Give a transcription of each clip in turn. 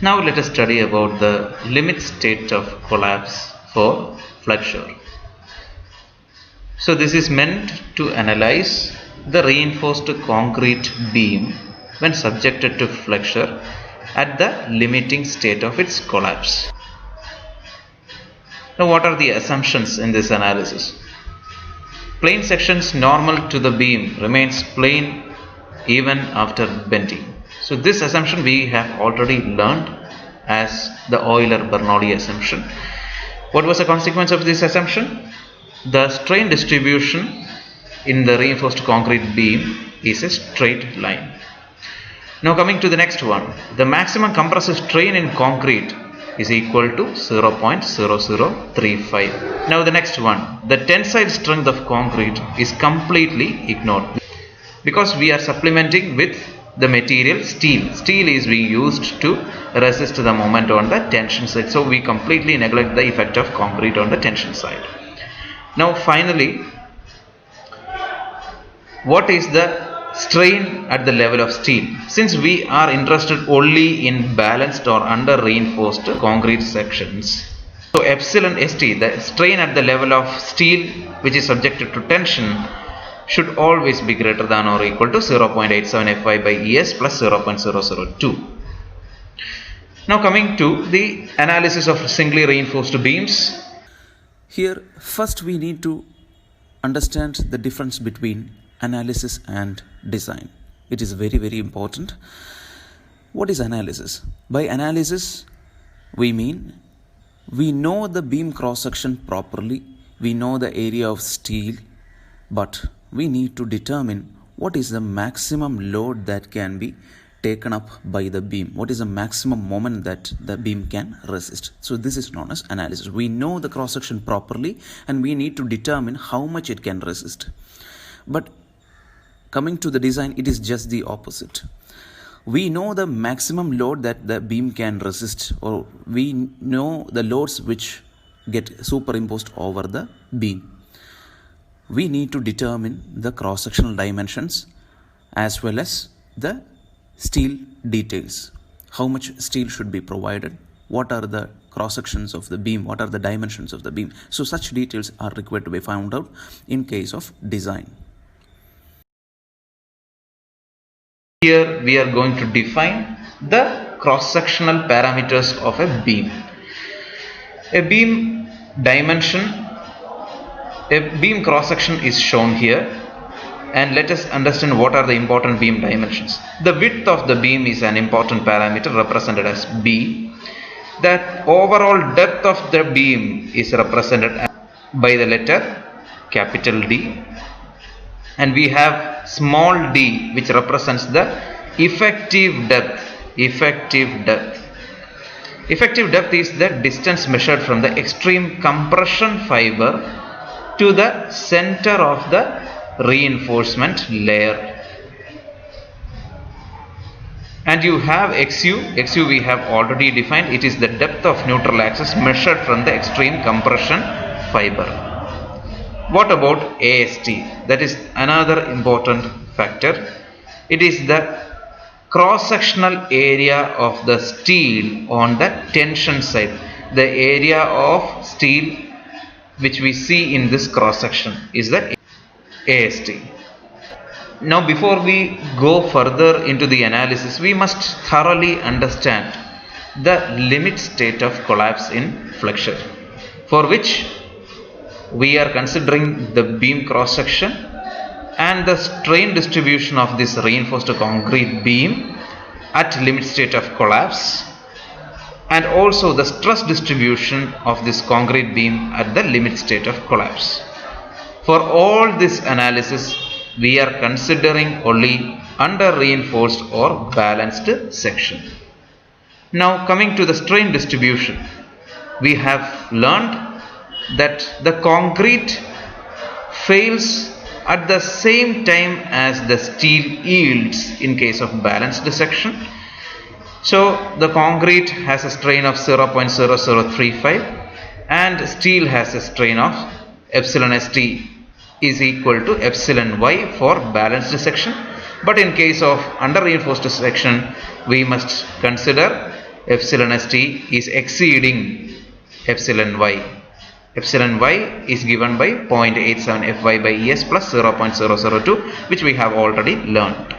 Now let us study about the limit state of collapse for flexure. So this is meant to analyze the reinforced concrete beam when subjected to flexure at the limiting state of its collapse. Now what are the assumptions in this analysis? Plane sections normal to the beam remains plane even after bending. So this assumption we have already learned as the Euler-Bernoulli assumption. What was the consequence of this assumption? The strain distribution in the reinforced concrete beam is a straight line. Now coming to the next one, the maximum compressive strain in concrete is equal to 0.0035. Now the next one, the tensile strength of concrete is completely ignored because we are supplementing with the material steel. Steel is being used to resist the moment on the tension side. So we completely neglect the effect of concrete on the tension side. Now finally, what is the strain at the level of steel? Since we are interested only in balanced or under reinforced concrete sections, so epsilon st, the strain at the level of steel which is subjected to tension, should always be greater than or equal to 0.87 Fy by Es plus 0.002. Now coming to the analysis of singly reinforced beams. Here first we need to understand the difference between analysis and design. It is very important. What is analysis? By analysis we mean we know the beam cross section properly, we know the area of steel, but we need to determine what is the maximum load that can be taken up by the beam, what is the maximum moment that the beam can resist. So this is known as analysis. We know the cross section properly and we need to determine how much it can resist. But coming to the design, it is just the opposite. We know the maximum load that the beam can resist, or we know the loads which get superimposed over the beam. We need to determine the cross-sectional dimensions as well as the steel details. How much steel should be provided? What are the cross-sections of the beam? What are the dimensions of the beam? So such details are required to be found out in case of design. Here we are going to define the cross-sectional parameters of a beam. A beam dimension, a beam cross-section is shown here, and let us understand what are the important beam dimensions. The width of the beam is an important parameter represented as B. The overall depth of the beam is represented by the letter capital D, and we have small d which represents the effective depth. Effective depth is the distance measured from the extreme compression fiber to the center of the reinforcement layer. And you have XU we have already defined. It is the depth of neutral axis measured from the extreme compression fiber. What about AST? That is another important factor. It is the cross-sectional area of the steel on the tension side. The area of steel which we see in this cross-section is the AST. Now before we go further into the analysis, we must thoroughly understand the limit state of collapse in flexure, for which we are considering the beam cross section and the strain distribution of this reinforced concrete beam at limit state of collapse, and also the stress distribution of this concrete beam at the limit state of collapse. For all this analysis, we are considering only under reinforced or balanced section. Now coming to the strain distribution, we have learned that the concrete fails at the same time as the steel yields in case of balanced section. So the concrete has a strain of 0.0035 and steel has a strain of epsilon st is equal to epsilon y for balanced section. But in case of under reinforced section, we must consider epsilon st is exceeding epsilon y. Epsilon y is given by 0.87 Fy by Es plus 0.002, which we have already learned.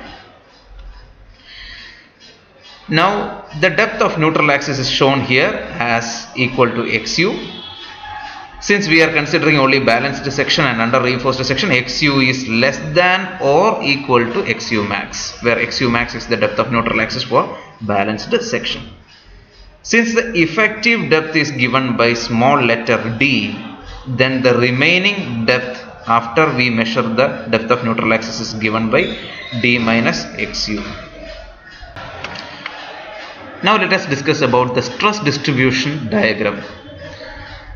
Now the depth of neutral axis is shown here as equal to xu. Since we are considering only balanced section and under reinforced section, xu is less than or equal to xu max, where xu max is the depth of neutral axis for balanced section. Since the effective depth is given by small letter d, then the remaining depth after we measure the depth of neutral axis is given by d minus xu. Now let us discuss about the stress distribution diagram.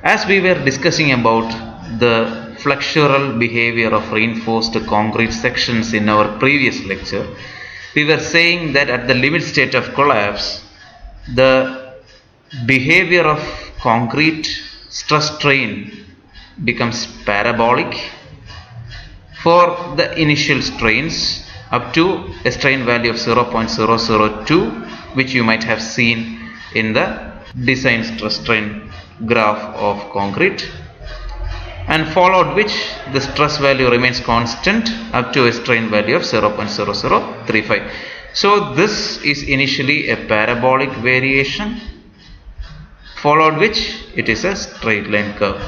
As we were discussing about the flexural behavior of reinforced concrete sections in our previous lecture, we were saying that at the limit state of collapse, the behavior of concrete stress strain becomes parabolic for the initial strains up to a strain value of 0.002, which you might have seen in the design stress strain graph of concrete, and followed which the stress value remains constant up to a strain value of 0.0035. So this is initially a parabolic variation, followed which it is a straight line curve.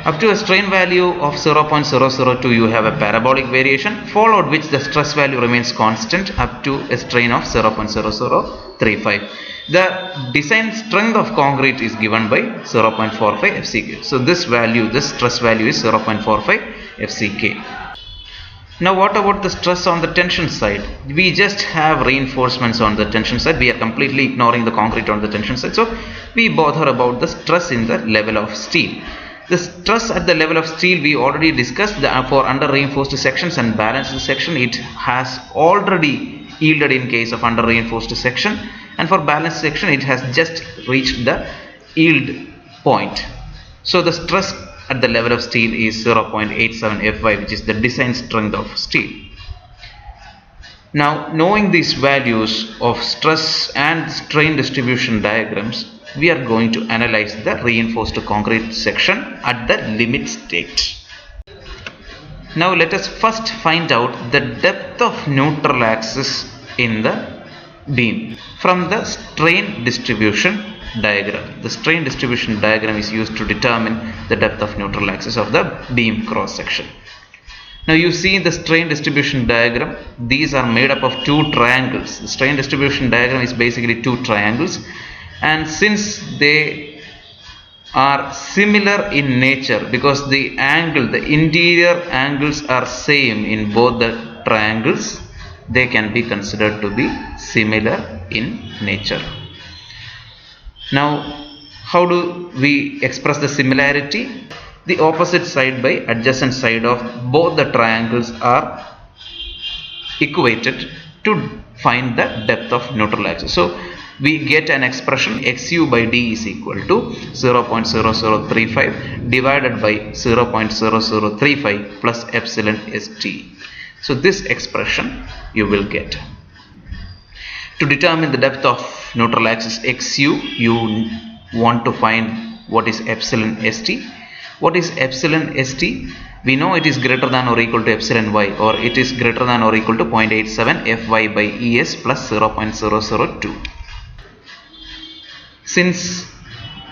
Up to a strain value of 0.002 you have a parabolic variation, followed which the stress value remains constant up to a strain of 0.0035. The design strength of concrete is given by 0.45 FCK. So this value, this stress value is 0.45 FCK. Now what about the stress on the tension side? We just have reinforcements on the tension side. We are completely ignoring the concrete on the tension side. So we bother about the stress in the level of steel. The stress at the level of steel we already discussed. For under reinforced sections and balanced section, it has already yielded in case of under reinforced section, and for balanced section it has just reached the yield point. So the stress at the level of steel is 0.87 Fy, which is the design strength of steel. Now, knowing these values of stress and strain distribution diagrams, we are going to analyze the reinforced concrete section at the limit state. Now let us first find out the depth of neutral axis in the beam from the strain distribution diagram. The strain distribution diagram is used to determine the depth of neutral axis of the beam cross section. Now you see the strain distribution diagram. These are made up of two triangles. The strain distribution diagram is basically two triangles, and since they are similar in nature, because the angle, the interior angles are same in both the triangles, they can be considered to be similar in nature. Now how do we express the similarity? The opposite side by adjacent side of both the triangles are equated to find the depth of neutral axis. So we get an expression xu by d is equal to 0.0035 divided by 0.0035 plus epsilon st. So this expression you will get. To determine the depth of neutral axis xu, you want to find what is epsilon st. What is epsilon st? We know it is greater than or equal to epsilon y, or it is greater than or equal to 0.87 Fy by Es plus 0.002. Since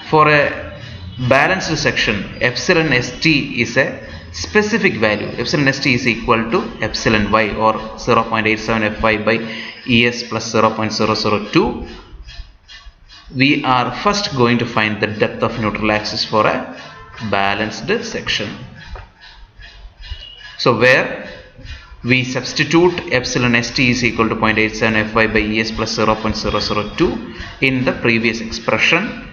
for a balanced section epsilon st is a specific value, epsilon st is equal to epsilon y, or 0.87 Fy by Es plus 0.002, we are first going to find the depth of neutral axis for a balanced section. So where we substitute epsilon st is equal to 0.87 Fy by Es plus 0.002 in the previous expression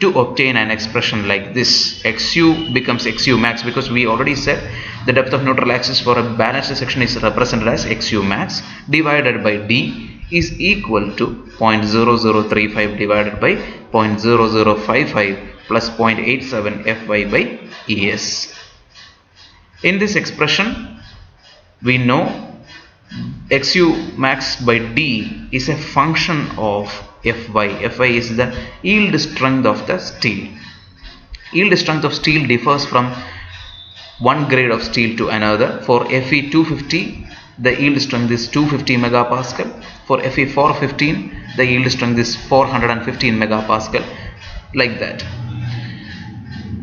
to obtain an expression like this. Xu becomes xu max, because we already said the depth of neutral axis for a balanced section is represented as xu max divided by d is equal to 0.0035 divided by 0.0055 plus 0.87 Fy by Es. In this expression we know XU max by D is a function of Fy. Fy is the yield strength of the steel. Yield strength of steel differs from one grade of steel to another. For Fe 250, the yield strength is 250 megapascal. For Fe 415, the yield strength is 415 megapascal, like that.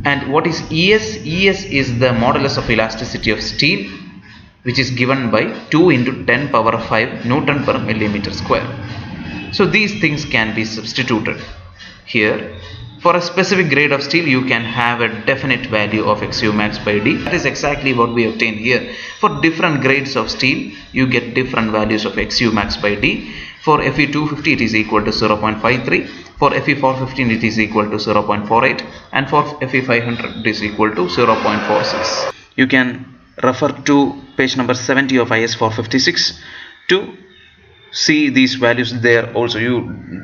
And what is ES? ES is the modulus of elasticity of steel, which is given by 2 into 10 power 5 Newton per millimeter square. So these things can be substituted here. For a specific grade of steel, you can have a definite value of XU max by D. That is exactly what we obtain here. For different grades of steel, you get different values of XU max by D. For Fe 250, it is equal to 0.53. For Fe 415, it is equal to 0.48. And for Fe 500, it is equal to 0.46. You can refer to page number 70 of IS 456 to see these values there. Also, you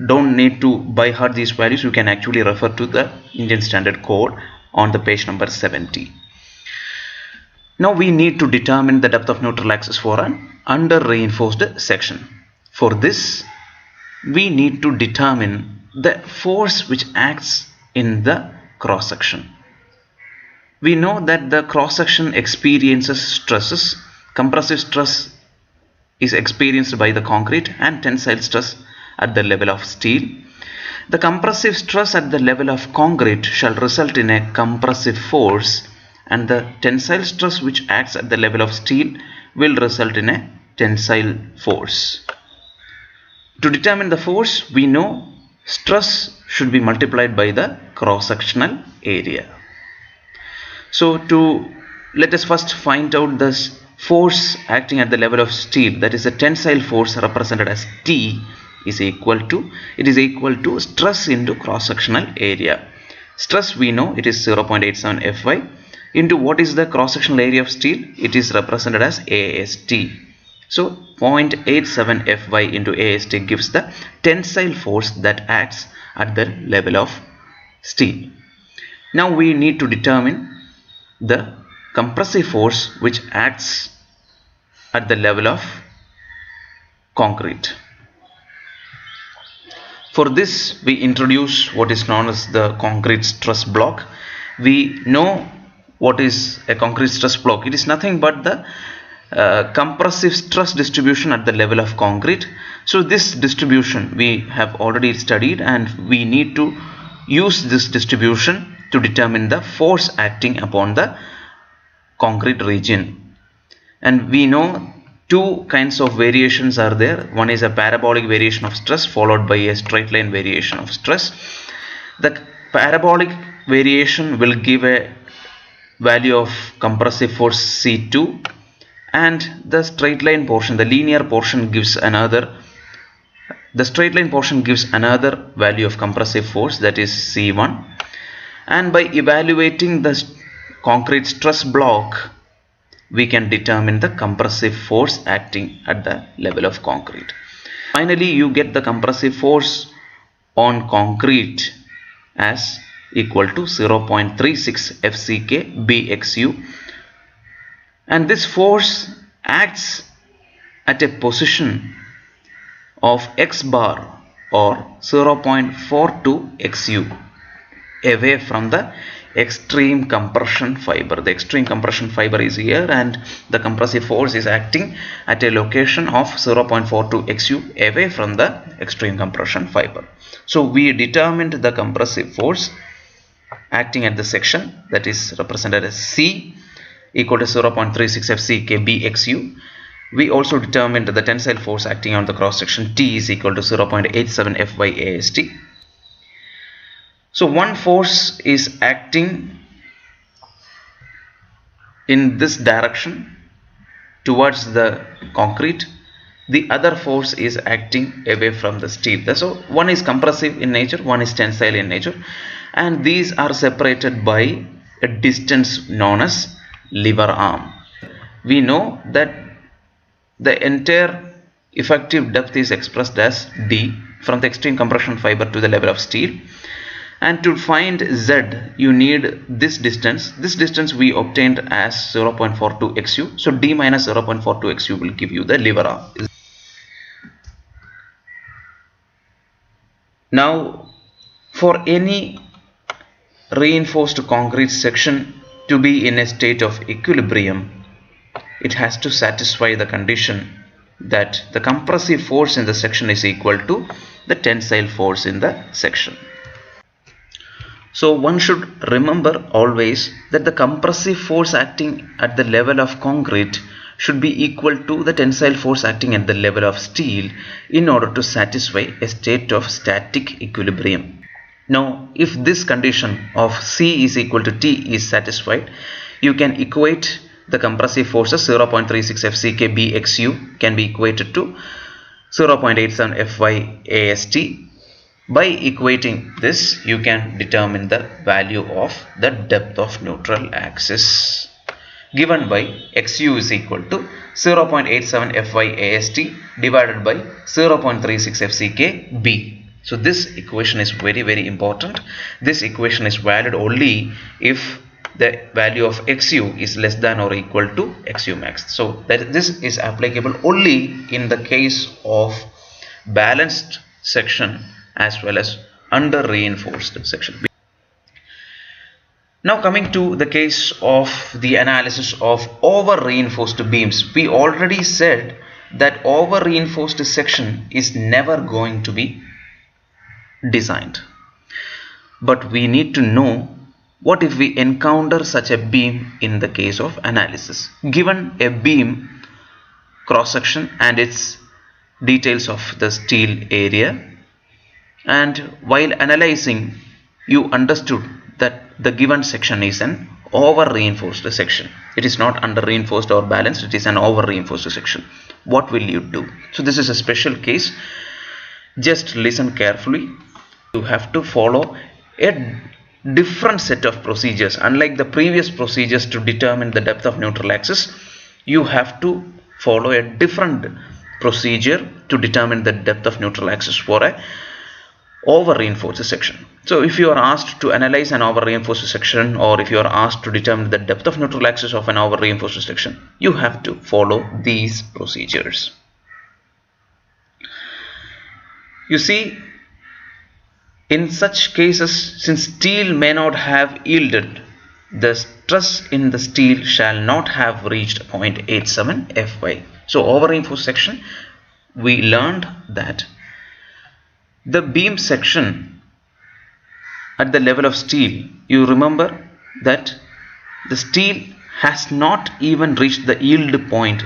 don't need to by heart these values. You can actually refer to the Indian Standard Code on the page number 70. Now we need to determine the depth of neutral axis for an under reinforced section. For this, we need to determine the force which acts in the cross section. We know that the cross section experiences stresses. Compressive stress is experienced by the concrete and tensile stress at the level of steel. The compressive stress at the level of concrete shall result in a compressive force, and the tensile stress which acts at the level of steel will result in a tensile force. To determine the force, we know stress should be multiplied by the cross-sectional area. So let us first find out this force acting at the level of steel, that is a tensile force represented as T is equal to stress into cross-sectional area. Stress, we know it is 0.87 Fy into what is the cross-sectional area of steel? It is represented as AST. So 0.87 Fy into AST gives the tensile force that acts at the level of steel. Now we need to determine the compressive force which acts at the level of concrete. For this, we introduce what is known as the concrete stress block. We know what is a concrete stress block. It is nothing but the compressive stress distribution at the level of concrete. So this distribution we have already studied, and we need to use this distribution to determine the force acting upon the concrete region. And we know two kinds of variations are there. One is a parabolic variation of stress followed by a straight line variation of stress. The parabolic variation will give a value of compressive force C2, and the straight line portion, the linear portion, gives another. The straight line portion gives another value of compressive force, that is C1. And by evaluating the concrete stress block, we can determine the compressive force acting at the level of concrete. Finally, you get the compressive force on concrete as equal to 0.36 FCK BXU, and this force acts at a position of X bar or 0.42 XU away from the extreme compression fiber. The extreme compression fiber is here, and the compressive force is acting at a location of 0.42 XU away from the extreme compression fiber. So we determined the compressive force acting at the section, that is represented as C, equal to 0.36 FCK BXU. We also determined the tensile force acting on the cross section, T is equal to 0.87 F by AST. So one force is acting in this direction towards the concrete, the other force is acting away from the steel. So one is compressive in nature, one is tensile in nature, and these are separated by a distance known as lever arm. We know that the entire effective depth is expressed as D from the extreme compression fiber to the level of steel. And to find Z, you need this distance. This distance we obtained as 0.42 XU. So D minus 0.42 XU will give you the lever arm. Now, for any reinforced concrete section to be in a state of equilibrium, it has to satisfy the condition that the compressive force in the section is equal to the tensile force in the section. So one should remember always that the compressive force acting at the level of concrete should be equal to the tensile force acting at the level of steel in order to satisfy a state of static equilibrium. Now, if this condition of C is equal to T is satisfied, you can equate the compressive forces 0.36 FCK BXU can be equated to 0.87 FY AST. By equating this, you can determine the value of the depth of neutral axis given by XU is equal to 0.87 FY AST divided by 0.36 FCK B. So this equation is very important. This equation is valid only if the value of XU is less than or equal to XU max. So this is applicable only in the case of balanced section as well as under reinforced section. Now coming to the case of the analysis of over reinforced beams, we already said that over reinforced section is never going to be designed. But we need to know what if we encounter such a beam in the case of analysis. Given a beam cross section and its details of the steel area, and while analyzing you understood that the given section is an over reinforced section. It is not under reinforced or balanced, it is an over reinforced section. What will you do? So this is a special case. Just listen carefully. You have to follow a different set of procedures. Unlike the previous procedures to determine the depth of neutral axis, you have to follow a different procedure to determine the depth of neutral axis for a over reinforced section. So if you are asked to analyze an over reinforced section, or if you are asked to determine the depth of neutral axis of an over reinforced section, you have to follow these procedures. You see, in such cases, since steel may not have yielded, the stress in the steel shall not have reached 0.87 Fy. So over reinforced section, we learned that the beam section at the level of steel, you remember that the steel has not even reached the yield point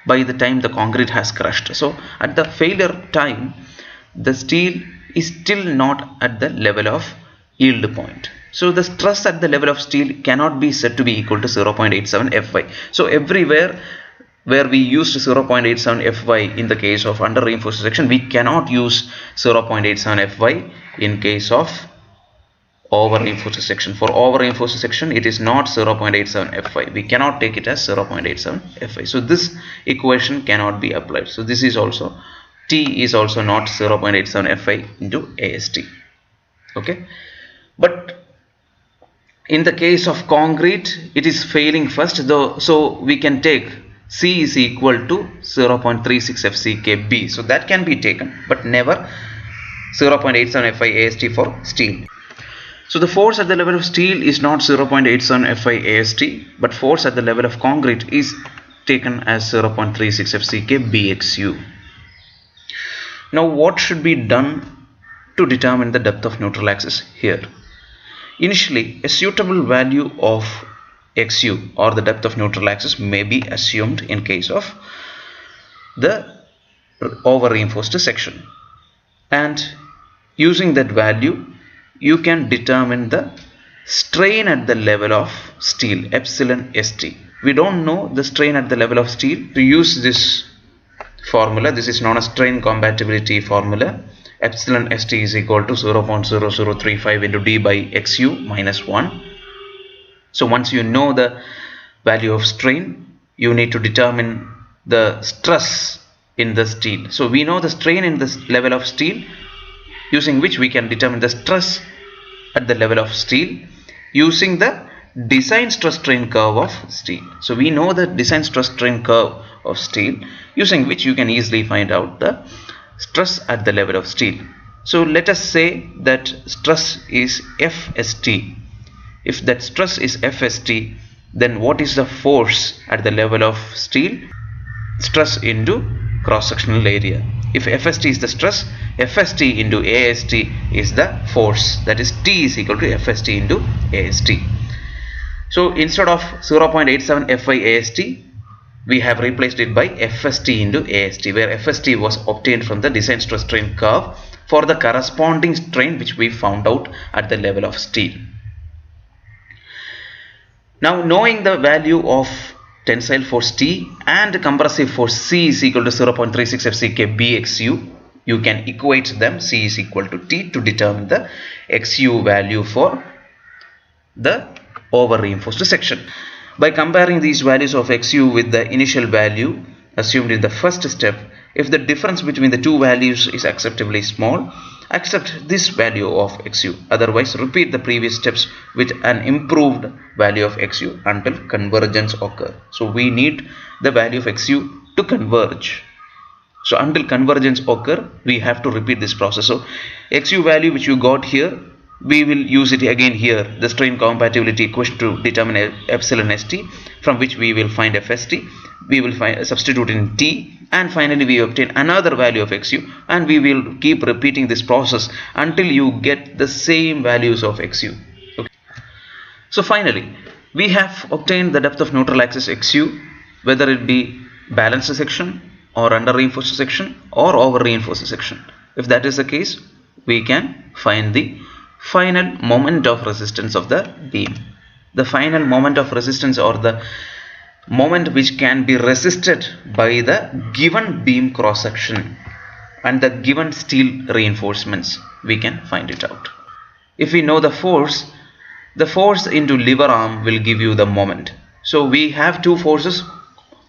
by the time the concrete has crushed. So at the failure time, the steel is still not at the level of yield point. So the stress at the level of steel cannot be said to be equal to 0.87 Fy. So everywhere where we used 0.87 Fy in the case of under reinforced section, we cannot use 0.87 Fy in case of over reinforced section. For over reinforced section, it is not 0.87 Fy. We cannot take it as 0.87 Fy. So this equation cannot be applied. So this is also, T is also not 0.87 Fy into AST. Okay, but in the case of concrete, it is failing first, though, so we can take C is equal to 0.36 FCKB. So that can be taken, but never 0.87 Fy AST for steel. So the force at the level of steel is not 0.87 Fy AST, but force at the level of concrete is taken as 0.36 FCK BXU. Now what should be done to determine the depth of neutral axis here? Initially, a suitable value of XU or the depth of neutral axis may be assumed in case of the over reinforced section, and using that value you can determine the strain at the level of steel, epsilon St. We don't know the strain at the level of steel. To use this formula, this is known as strain compatibility formula. Epsilon St is equal to 0.0035 into d by XU minus 1. So once you know the value of strain, you need to determine the stress in the steel. So we know the strain in this level of steel, using which we can determine the stress at the level of steel using the design stress strain curve of steel. So we know the design stress strain curve of steel, using which you can easily find out the stress at the level of steel. So let us say that stress is FST. If that stress is FST, then what is the force at the level of steel? Stress into cross-sectional area. If FST is the stress, FST into AST is the force. That is, T is equal to FST into AST. So instead of 0.87 Fy AST, we have replaced it by FST into AST, where FST was obtained from the design stress strain curve for the corresponding strain which we found out at the level of steel. Now, knowing the value of tensile force T and compressive force C is equal to 0.36 FCK BXU, you can equate them. C is equal to T to determine the XU value for the over reinforced section. By comparing these values of XU with the initial value assumed in the first step, if the difference between the two values is acceptably small, accept this value of XU. Otherwise, repeat the previous steps with an improved value of XU until convergence occurs. So we need the value of XU to converge. So until convergence occurs, we have to repeat this process. So XU value which you got here, we will use it again here, the strain compatibility equation, to determine epsilon ST, from which we will find FST. We will substitute in T, and finally we obtain another value of XU, and we will keep repeating this process until you get the same values of XU. Okay. So finally, we have obtained the depth of neutral axis XU, whether it be balanced section or under reinforced section or over reinforced section. If that is the case, we can find the final moment of resistance of the beam. The final moment of resistance, or the moment which can be resisted by the given beam cross section and the given steel reinforcements, we can find it out. If we know the force into lever arm will give you the moment. So we have two forces,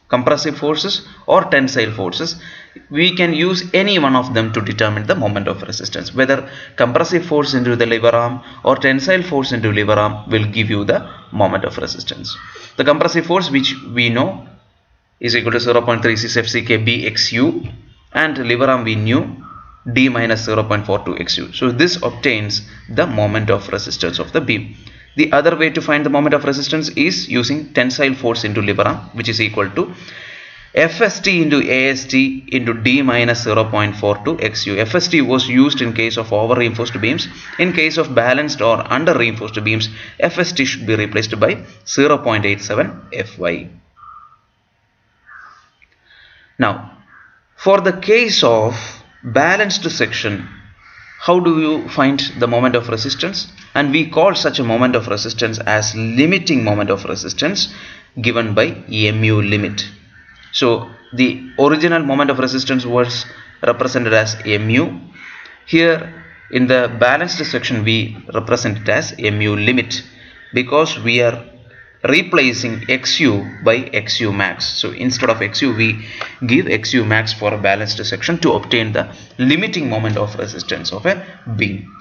compressive forces or tensile forces. We can use any one of them to determine the moment of resistance. Whether compressive force into the lever arm or tensile force into lever arm will give you the moment of resistance. The compressive force, which we know, is equal to 0.36 FCK BXU, and lever arm we knew, D minus 0.42 XU. So this obtains the moment of resistance of the beam. The other way to find the moment of resistance is using tensile force into lever arm, which is equal to FST into AST into D minus 0.42 XU. FST was used in case of over reinforced beams. In case of balanced or under reinforced beams, FST should be replaced by 0.87 Fy. Now, for the case of balanced section, how do you find the moment of resistance? And we call such a moment of resistance as limiting moment of resistance, given by mu limit. So the original moment of resistance was represented as mu. Here in the balanced section we represent it as mu limit, because we are replacing XU by XU max. So instead of XU, we give XU max for a balanced section to obtain the limiting moment of resistance of a beam.